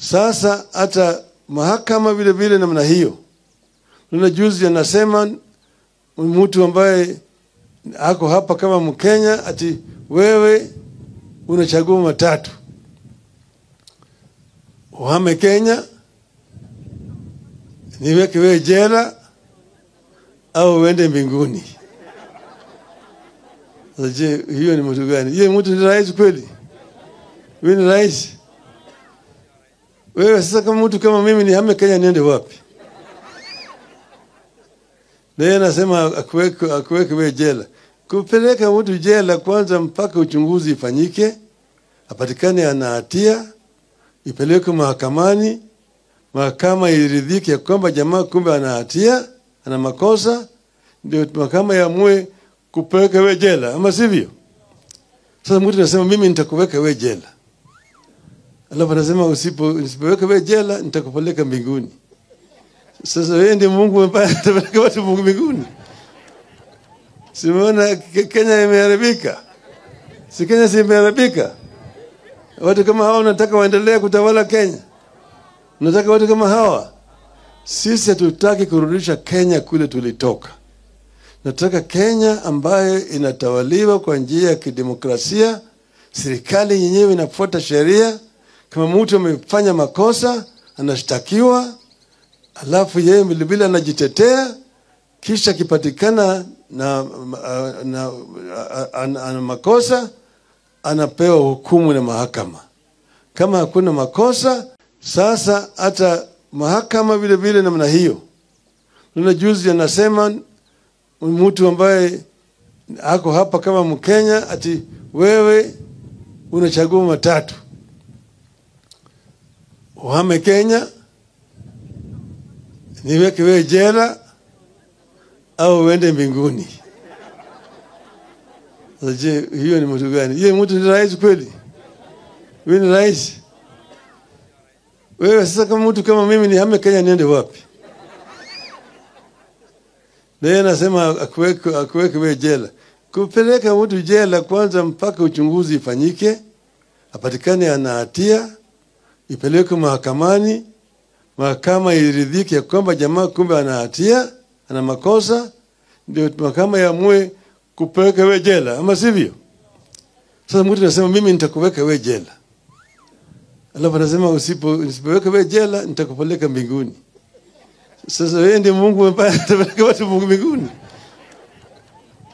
Sasa hata mahakama vile vile namna hiyo. Nuna juzi anasema mtu ambaye ako hapa kama Mkenya ati wewe unachagua matatu. Uhame Kenya, niweke wewe jela au uende mbinguni. Je, hiyo ni mtu gani? Yeye mtu ni rais kweli? Wewe ni rais? Wewe sasa kama mtu kama mimi nihame Kenya niende wapi? Yeye anasema akuweke wewe jela. Kupeleka mtu jela kwanza mpaka uchunguzi ifanyike, apatikane ana hatia, ipeleke mahakamani, mahakama iridhike kwamba jamaa kumbe ana hatia, ana makosa, ndio mahakama yaamue kupeleka wewe jela, ama sivyo? Sasa mtu anasema mimi nitakuweka wewe jela. Alafu anasema usipoweka wewe jela nitakupeleka mbinguni. Sasa wewe ndiye Mungu ambaye atapeleka watu mbinguni. Simuona Kenya imeharibika. Si Kenya imeharibika. Watu kama hao wanataka waendelee kutawala Kenya. Nataka watu kama hawa. Sisi hatutaki kurudisha Kenya kule tulitoka. Nataka Kenya ambayo inatawaliwa kwa njia ya kidemokrasia, serikali yenyewe inafuata sheria. Kama mtu amefanya makosa, anashtakiwa, alafu yeye vilevile anajitetea, kisha kipatikana na makosa, anapewa hukumu na mahakama. Kama hakuna makosa, sasa hata mahakama vile vile namna hiyo. Nuna juzi anasema mtu ambaye ako hapa kama Mkenya ati wewe unachagua matatu. Uhame Kenya, niweke wewe jela au uende mbinguni. Je, hiyo ni mtu gani? Yeye mtu ni rais kweli? Wewe ni rais? Wewe sasa kama mtu kama mimi nihame Kenya niende wapi? Yeye anasema akuweke wewe jela. Kupeleka mtu jela kwanza mpaka uchunguzi ifanyike, apatikane ana hatia, ipeleke mahakamani, mahakama iridhike kwamba jamaa kumbe ana hatia, ana makosa, ndio mahakama yaamue kupeleka wewe jela, ama sivyo? Sasa mtu anasema mimi nitakuweka wewe jela. Alafu anasema usipoweka wewe jela nitakupeleka mbinguni. Sasa wewe ndiye Mungu ambaye atapeleka watu mbinguni.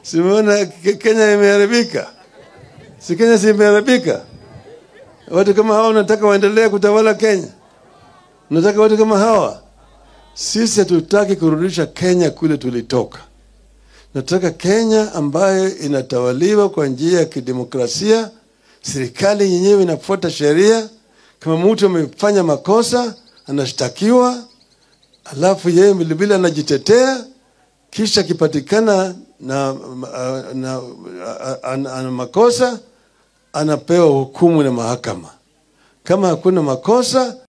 Simuona Kenya imeharibika. Si Kenya imeharibika. Watu kama hao wanataka waendelee kutawala Kenya. Nataka watu kama hawa. Sisi hatutaki kurudisha Kenya kule tulitoka. Nataka Kenya ambayo inatawaliwa kwa njia ya kidemokrasia, serikali yenyewe inafuata sheria. Kama mtu amefanya makosa, anashtakiwa, alafu yeye vilevile anajitetea, kisha kipatikana na makosa, anapewa hukumu na mahakama. Kama hakuna makosa,